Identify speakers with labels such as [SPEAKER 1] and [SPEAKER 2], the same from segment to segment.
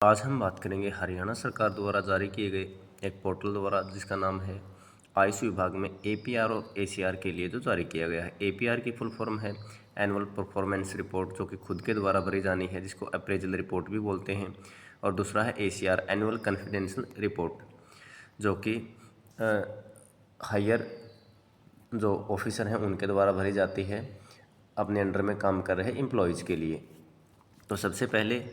[SPEAKER 1] आज हम बात करेंगे हरियाणा सरकार द्वारा जारी किए गए एक पोर्टल द्वारा जिसका नाम है आयुष विभाग में एपीआर और एसीआर के लिए जो जारी किया गया है। एपीआर की फुल फॉर्म है एनुअल परफॉर्मेंस रिपोर्ट, जो कि खुद के द्वारा भरी जानी है, जिसको अप्रेजल रिपोर्ट भी बोलते हैं। और दूसरा है एसीआर, एनुअल कॉन्फिडेंशियल रिपोर्ट, जो कि हायर जो ऑफिसर हैं उनके द्वारा भरी जाती है अपने अंडर में काम कर रहे एम्प्लॉयज़ के लिए। तो सबसे पहले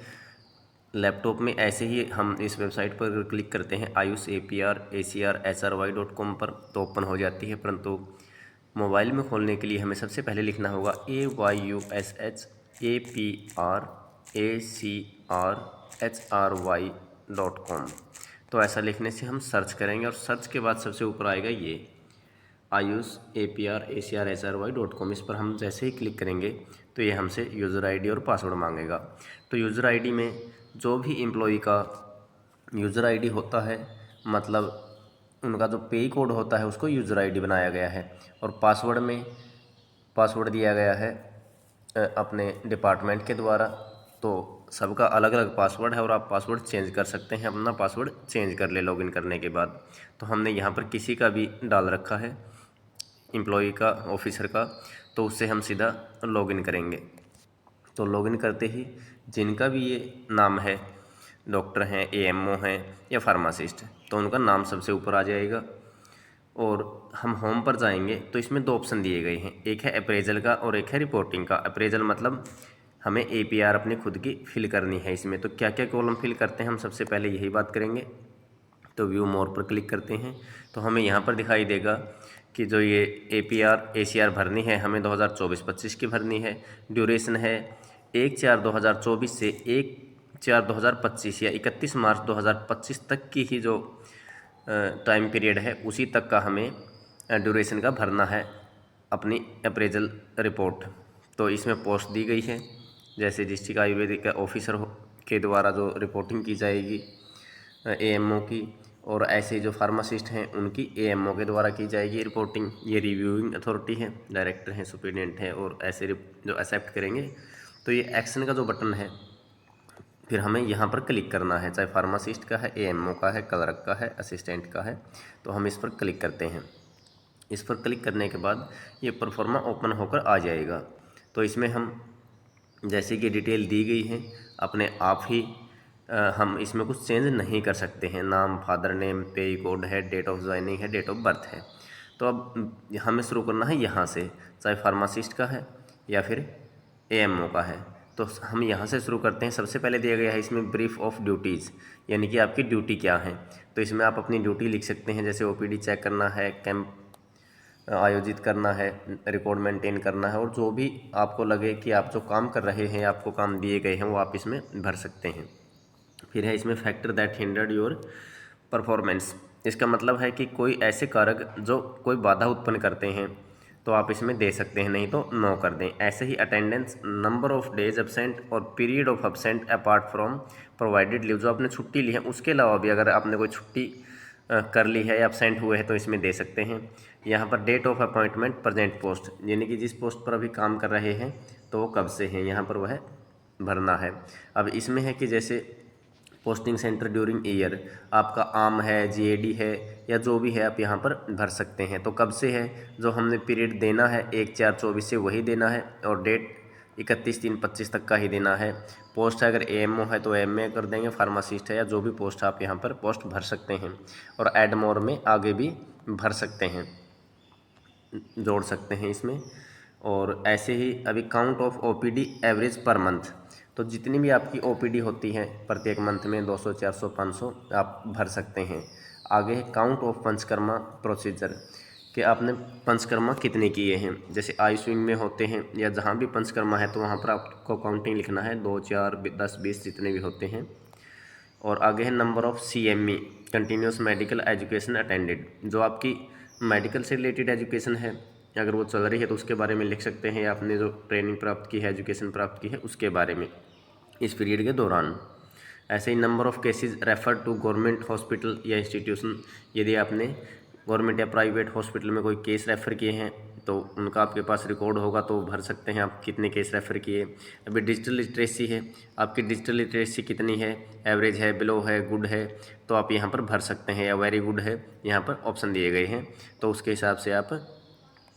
[SPEAKER 1] लैपटॉप में ऐसे ही हम इस वेबसाइट पर क्लिक करते हैं ayushapr.acr.hry.com पर, तो ओपन हो जाती है। परंतु मोबाइल में खोलने के लिए हमें सबसे पहले लिखना होगा ayushapr.acr.hry.com। तो ऐसा लिखने से हम सर्च करेंगे और सर्च के बाद सबसे ऊपर आएगा ये ayushapr.acr.hry.com। इस पर हम जैसे ही क्लिक करेंगे तो ये हमसे यूज़र आईडी और पासवर्ड मांगेगा। तो यूज़र आईडी में जो भी एम्प्लॉई का यूज़र आईडी होता है, मतलब उनका जो पे कोड होता है, उसको यूज़र आईडी बनाया गया है। और पासवर्ड में पासवर्ड दिया गया है अपने डिपार्टमेंट के द्वारा। तो सबका अलग अलग पासवर्ड है और आप पासवर्ड चेंज कर सकते हैं, अपना पासवर्ड चेंज कर ले लॉगिन करने के बाद। तो हमने यहाँ पर किसी का भी डाल रखा है, एम्प्लॉई का, ऑफिसर का, तो उससे हम सीधा लॉगिन करेंगे। तो लॉगिन करते ही जिनका भी ये नाम है, डॉक्टर हैं, एएमओ हैं या फार्मासिस्ट, तो उनका नाम सबसे ऊपर आ जाएगा। और हम होम पर जाएंगे तो इसमें दो ऑप्शन दिए गए हैं, एक है अप्रेजल का और एक है रिपोर्टिंग का। अप्रेजल मतलब हमें एपीआर अपनी खुद की फिल करनी है इसमें। तो क्या क्या कॉलम फिल करते हैं हम सबसे पहले यही बात करेंगे। तो व्यू मोर पर क्लिक करते हैं तो हमें यहाँ पर दिखाई देगा कि जो ये एपीआर एसीआर भरनी है, हमें 2024-25 की भरनी है। ड्यूरेशन है 1/4/2024 से 1/4/2025 या 31 मार्च 2025 तक की ही जो टाइम पीरियड है, उसी तक का हमें ड्यूरेशन का भरना है अपनी अप्रेजल रिपोर्ट। तो इसमें पोस्ट दी गई है, जैसे डिस्ट्रिक्ट आयुर्वेदिक ऑफिसर के द्वारा जो रिपोर्टिंग की जाएगी एएमओ की, और ऐसे जो फार्मासिस्ट हैं उनकी एएमओ के द्वारा की जाएगी रिपोर्टिंग। ये रिव्यूइंग अथॉरिटी है, डायरेक्टर हैं, सुपरिटेंडेंट हैं, और ऐसे जो एक्सेप्ट करेंगे। तो ये एक्शन का जो बटन है, फिर हमें यहाँ पर क्लिक करना है, चाहे फार्मासिस्ट का है, एएमओ का है, क्लर्क का है, असिस्टेंट का है। तो हम इस पर क्लिक करते हैं। इस पर क्लिक करने के बाद ये परफॉर्मा ओपन होकर आ जाएगा। तो इसमें हम जैसे कि डिटेल दी गई है, अपने आप ही हम इसमें कुछ चेंज नहीं कर सकते हैं। नाम, फादर नेम, पे कोड है, डेट ऑफ ज्वाइनिंग है, डेट ऑफ बर्थ है। तो अब हमें शुरू करना है यहाँ से, चाहे फार्मासिस्ट का है या फिर एएमओ का है। तो हम यहाँ से शुरू करते हैं। सबसे पहले दिया गया है इसमें ब्रीफ ऑफ ड्यूटीज़, यानी कि आपकी ड्यूटी क्या है। तो इसमें आप अपनी ड्यूटी लिख सकते हैं, जैसे ओपीडी चेक करना है, कैंप आयोजित करना है, रिकॉर्ड मेंटेन करना है, और जो भी आपको लगे कि आप जो काम कर रहे हैं, आपको काम दिए गए हैं, वो आप इसमें भर सकते हैं। फिर है इसमें factor that hindered your performance. इसका मतलब है कि कोई ऐसे कारक जो कोई बाधा उत्पन्न करते हैं, तो आप इसमें दे सकते हैं, नहीं तो नो कर दें। ऐसे ही attendance, number of days absent और period of absent apart from provided leave, जो आपने छुट्टी ली है उसके अलावा भी अगर आपने कोई छुट्टी कर ली है या एब्सेंट हुए हैं तो इसमें दे सकते हैं। यहाँ पर date of appointment, present post, यानी कि जिस पोस्ट पर अभी काम कर रहे हैं तो वो कब से हैं, यहाँ पर वह भरना है। अब इसमें है कि जैसे पोस्टिंग सेंटर ड्यूरिंग ईयर, आपका आम है, जीएडी है, या जो भी है आप यहाँ पर भर सकते हैं। तो कब से है, जो हमने पीरियड देना है 1/4/24 से वही देना है, और डेट 31/3/25 तक का ही देना है। पोस्ट अगर एएमओ है तो एएमए कर देंगे, फार्मासिस्ट है या जो भी पोस्ट आप यहाँ पर पोस्ट भर सकते हैं। और ऐड मोर में आगे भी भर सकते हैं, जोड़ सकते हैं इसमें। और ऐसे ही अभी count of OPD average per month, तो जितनी भी आपकी ओपीडी होती है प्रत्येक मंथ में 200, 400, 500 आप भर सकते हैं। आगे है काउंट ऑफ पंचकर्मा प्रोसीजर, कि आपने पंचकर्मा कितने किए हैं। जैसे आयुष विंग में होते हैं या जहाँ भी पंचकर्मा है तो वहाँ पर आपको काउंटिंग लिखना है, 2, 4, 10, 20 जितने भी होते हैं। और आगे है number of CME, continuous medical education attended, जो आपकी मेडिकल से रिलेटेड एजुकेशन है, अगर वो चल रही है तो उसके बारे में लिख सकते हैं, या आपने जो ट्रेनिंग प्राप्त की है, एजुकेशन प्राप्त की है, उसके बारे में इस पीरियड के दौरान। ऐसे ही number of cases refer to government hospital या इंस्टीट्यूशन, यदि आपने गवर्नमेंट या प्राइवेट हॉस्पिटल में कोई केस रेफ़र किए हैं तो उनका आपके पास रिकॉर्ड होगा तो भर सकते हैं आप कितने केस रेफ़र किए। अभी डिजिटल लिटरेसी है, आपकी डिजिटल लिटरेसी कितनी है, एवरेज है, बिलो है, गुड है, तो आप यहाँ पर भर सकते हैं, या वेरी गुड है, यहाँ पर ऑप्शन दिए गए हैं, तो उसके हिसाब से आप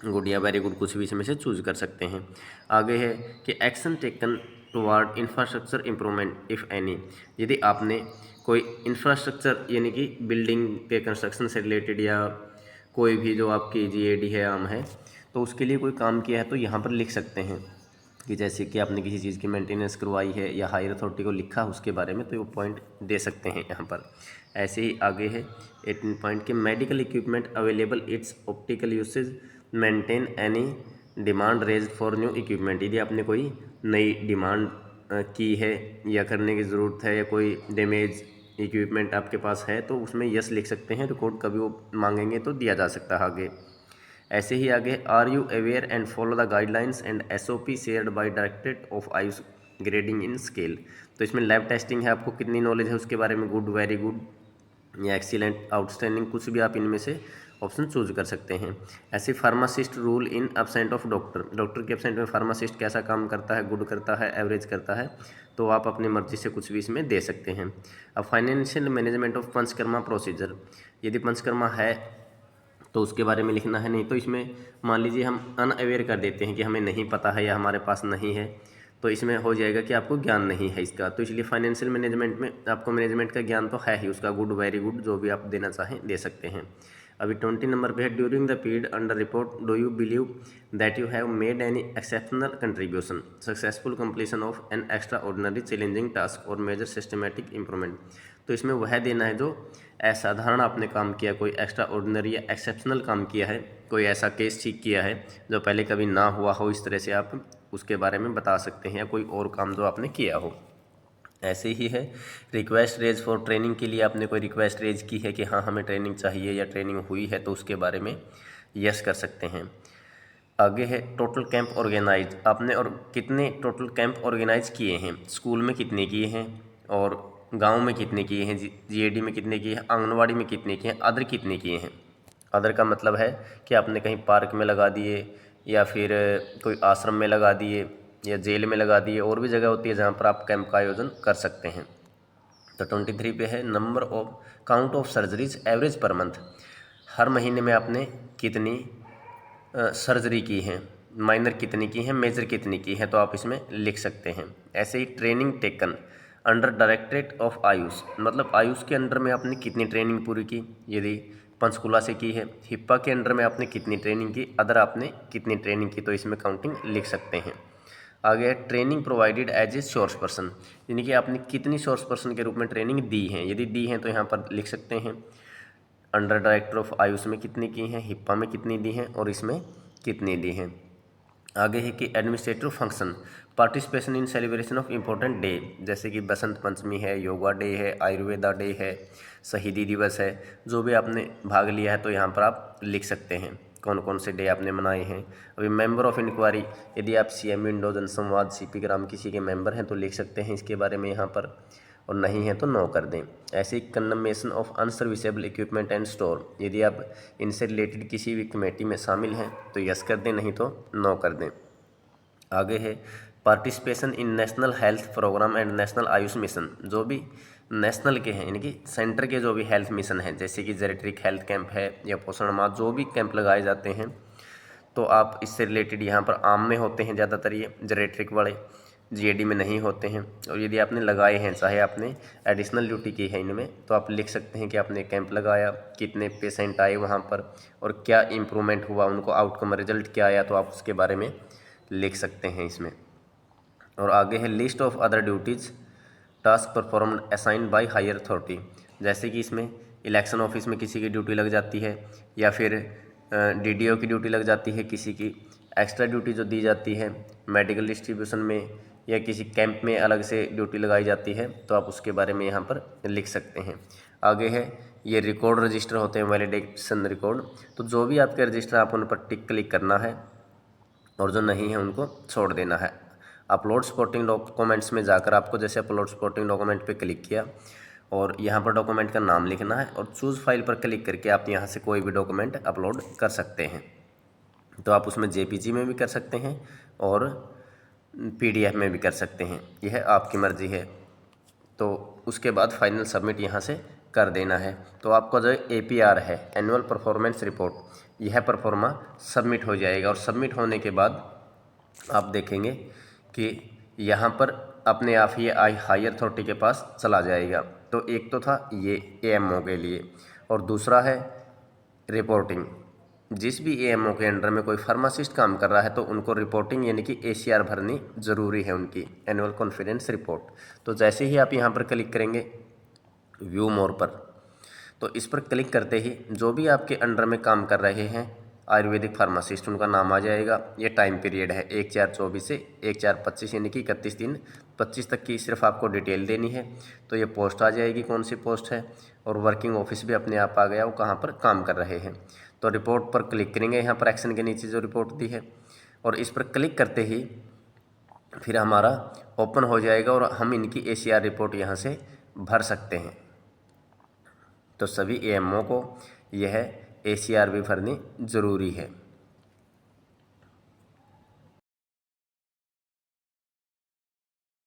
[SPEAKER 1] गुड या वेरी गुड कुछ भी इसमें से चूज कर सकते हैं। आगे है कि action taken toward infrastructure improvement if any, यदि आपने कोई इंफ्रास्ट्रक्चर यानी कि बिल्डिंग के कंस्ट्रक्शन से रिलेटेड या कोई भी जो आपकी जीएडी है आम है, तो उसके लिए कोई काम किया है तो यहाँ पर लिख सकते हैं कि जैसे कि आपने किसी चीज़ की मेंटेनेंस करवाई है या हायर अथॉरिटी को लिखा उसके बारे में, तो वो पॉइंट दे सकते हैं यहाँ पर। ऐसे ही आगे है 18 पॉइंट के medical equipment available its optical usage maintain any demand raise for new equipment, यदि आपने कोई नई डिमांड की है या करने की ज़रूरत है या कोई डैमेज इक्विपमेंट आपके पास है तो उसमें यस लिख सकते हैं, रिकॉर्ड कभी वो मांगेंगे तो दिया जा सकता है आगे। ऐसे ही आगे are you aware and follow the guidelines and SOP shared by directorate of AYUSH grading in scale, तो इसमें लैब टेस्टिंग है, आपको कितनी नॉलेज है उसके बारे में, गुड, वेरी गुड या एक्सीलेंट, आउटस्टैंडिंग, कुछ भी आप इनमें से ऑप्शन चूज कर सकते हैं। ऐसे pharmacist rule in absent of doctor, doctor के एब्सेंट में फार्मासिस्ट कैसा काम करता है, गुड करता है, एवरेज करता है, तो आप अपनी मर्जी से कुछ भी इसमें दे सकते हैं। अब financial management of panchakarma procedure, यदि पंचकर्मा है तो उसके बारे में लिखना है, नहीं तो इसमें मान लीजिए हम अनअवेयर कर देते हैं कि हमें नहीं पता है या हमारे पास नहीं है, तो इसमें हो जाएगा कि आपको ज्ञान नहीं है इसका, तो इसलिए फाइनेंशियल मैनेजमेंट में आपको मैनेजमेंट का ज्ञान तो है ही, उसका गुड, वेरी गुड जो भी आप देना चाहें दे सकते हैं। अभी 20 नंबर पे है during the period under report do you believe that you have made any exceptional contribution successful completion of an extra ordinary challenging task और मेजर सिस्टमेटिक इंप्रूवमेंट, तो इसमें वह देना है जो असाधारण आपने काम किया, कोई एक्स्ट्रा ऑर्डिनरी या एक्सेप्शनल काम किया है, कोई ऐसा केस ठीक किया है जो पहले कभी ना हुआ हो, इस तरह से आप उसके बारे में बता सकते हैं, या कोई और काम जो आपने किया हो। ऐसे ही है रिक्वेस्ट रेज फॉर ट्रेनिंग, के लिए आपने कोई रिक्वेस्ट रेज की है कि हाँ हमें ट्रेनिंग चाहिए या ट्रेनिंग हुई है, तो उसके बारे में यस कर सकते हैं। आगे है टोटल कैंप ऑर्गेनाइज, आपने और कितने टोटल कैंप ऑर्गेनाइज किए हैं, स्कूल में कितने किए हैं और गांव में कितने किए हैं, जीएडी में कितने किए हैं, आंगनवाड़ी में कितने किए हैं, अदर कितने किए हैं। अदर का मतलब है कि आपने कहीं पार्क में लगा दिए या फिर कोई आश्रम में लगा दिए या जेल में लगा दिए, और भी जगह होती है जहाँ पर आप कैंप का आयोजन कर सकते हैं। तो 23 पे है number of count of surgeries average per month, हर महीने में आपने कितनी सर्जरी की हैं, माइनर कितनी की हैं, मेजर कितनी की हैं, तो आप इसमें लिख सकते हैं। ऐसे ही training taken under directorate of AYUSH, मतलब आयुष के अंडर में आपने कितनी ट्रेनिंग पूरी की, यदि पंचकुला से की है, हिप्पा के अंडर में आपने कितनी ट्रेनिंग की, अदर आपने कितनी ट्रेनिंग की, तो इसमें काउंटिंग लिख सकते हैं। आगे है training provided as a source person, यानी कि आपने कितनी सोर्स पर्सन के रूप में ट्रेनिंग दी है, यदि दी हैं तो यहाँ पर लिख सकते हैं अंडर डायरेक्टर ऑफ आयुष में कितनी की हैं, हिप्पा में कितनी दी हैं और इसमें कितनी दी हैं। आगे है कि administrative function participation in celebration of important day, जैसे कि बसंत पंचमी है, योगा डे है, आयुर्वेदा डे है, शहीदी दिवस है, जो भी आपने भाग लिया है तो यहाँ पर आप लिख सकते हैं कौन कौन से डे आपने मनाए हैं। अभी मेंबर ऑफ इंक्वायरी, यदि आप CM विंडो जनसंवाद CP ग्राम किसी के मेंबर हैं तो लिख सकते हैं इसके बारे में यहाँ पर, और नहीं है तो नो कर दें। ऐसे ही condemnation of unserviceable equipment and store, यदि आप इनसे रिलेटेड किसी भी कमेटी में शामिल हैं तो यस कर दें, नहीं तो नो कर दें। आगे है participation in national health programme and national AYUSH mission, जो भी नेशनल के हैं यानी कि सेंटर के जो भी हेल्थ मिशन हैं, जैसे कि जेरेट्रिक हेल्थ कैंप है या पोषण माह, जो भी कैंप लगाए जाते हैं तो आप इससे रिलेटेड यहाँ पर आम में होते हैं ज़्यादातर, ये जेरेट्रिक वाले जीएडी में नहीं होते हैं। और यदि आपने लगाए हैं, चाहे आपने एडिशनल ड्यूटी की है इनमें, तो आप लिख सकते हैं कि आपने कैंप लगाया, कितने पेशेंट आए वहाँ पर और क्या इम्प्रूवमेंट हुआ, उनको आउटकम रिजल्ट क्या आया, तो आप उसके बारे में लिख सकते हैं इसमें। और आगे है list of other duties task performed assigned by higher authority, जैसे कि इसमें इलेक्शन ऑफिस में किसी की ड्यूटी लग जाती है या फिर DDO की ड्यूटी लग जाती है, किसी की एक्स्ट्रा ड्यूटी जो दी जाती है मेडिकल डिस्ट्रीब्यूशन में या किसी कैंप में अलग से ड्यूटी लगाई जाती है, तो आप उसके बारे में यहाँ पर लिख सकते हैं। आगे है ये रिकॉर्ड रजिस्टर होते हैं, वैलिडेशन रिकॉर्ड, तो जो भी आपके रजिस्टर आप उन पर टिक क्लिक करना है और जो नहीं है उनको छोड़ देना है। अपलोड सपोर्टिंग डॉक्यूमेंट्स में जाकर आपको जैसे अपलोड सपोर्टिंग डॉक्यूमेंट पे क्लिक किया और यहाँ पर डॉक्यूमेंट का नाम लिखना है और चूज़ फाइल पर क्लिक करके आप यहाँ से कोई भी डॉक्यूमेंट अपलोड कर सकते हैं। तो आप उसमें JPG में भी कर सकते हैं और PDF में भी कर सकते हैं, यह आपकी मर्ज़ी है। तो उसके बाद फाइनल सबमिट यहाँ से कर देना है। तो आपका जो APR है, एनुअल परफॉर्मेंस रिपोर्ट, यह परफॉर्मा सबमिट हो जाएगा और सबमिट होने के बाद आप देखेंगे कि यहाँ पर अपने आप ही हायर अथॉरिटी के पास चला जाएगा। तो एक तो था ये AMO के लिए, और दूसरा है रिपोर्टिंग। जिस भी AMO के अंडर में कोई फार्मासिस्ट काम कर रहा है तो उनको रिपोर्टिंग यानी कि ACR भरनी ज़रूरी है, उनकी एनुअल कॉन्फिडेंस रिपोर्ट। तो जैसे ही आप यहाँ पर क्लिक करेंगे व्यू मोर पर, तो इस पर क्लिक करते ही जो भी आपके अंडर में काम कर रहे हैं आयुर्वेदिक फार्मासिस्ट, उनका नाम आ जाएगा। ये टाइम पीरियड है 1/4/24 से 1/4/25 यानी कि 31/3/25 तक की सिर्फ आपको डिटेल देनी है। तो ये पोस्ट आ जाएगी, कौन सी पोस्ट है, और वर्किंग ऑफिस भी अपने आप आ गया, वो कहाँ पर काम कर रहे हैं। तो रिपोर्ट पर क्लिक करेंगे, यहाँ पर एक्शन के नीचे जो रिपोर्ट दी है, और इस पर क्लिक करते ही फिर हमारा ओपन हो जाएगा और हम इनकी ACR रिपोर्ट यहाँ से भर सकते हैं। तो सभी AMO को यह ACR भी भरनी ज़रूरी है।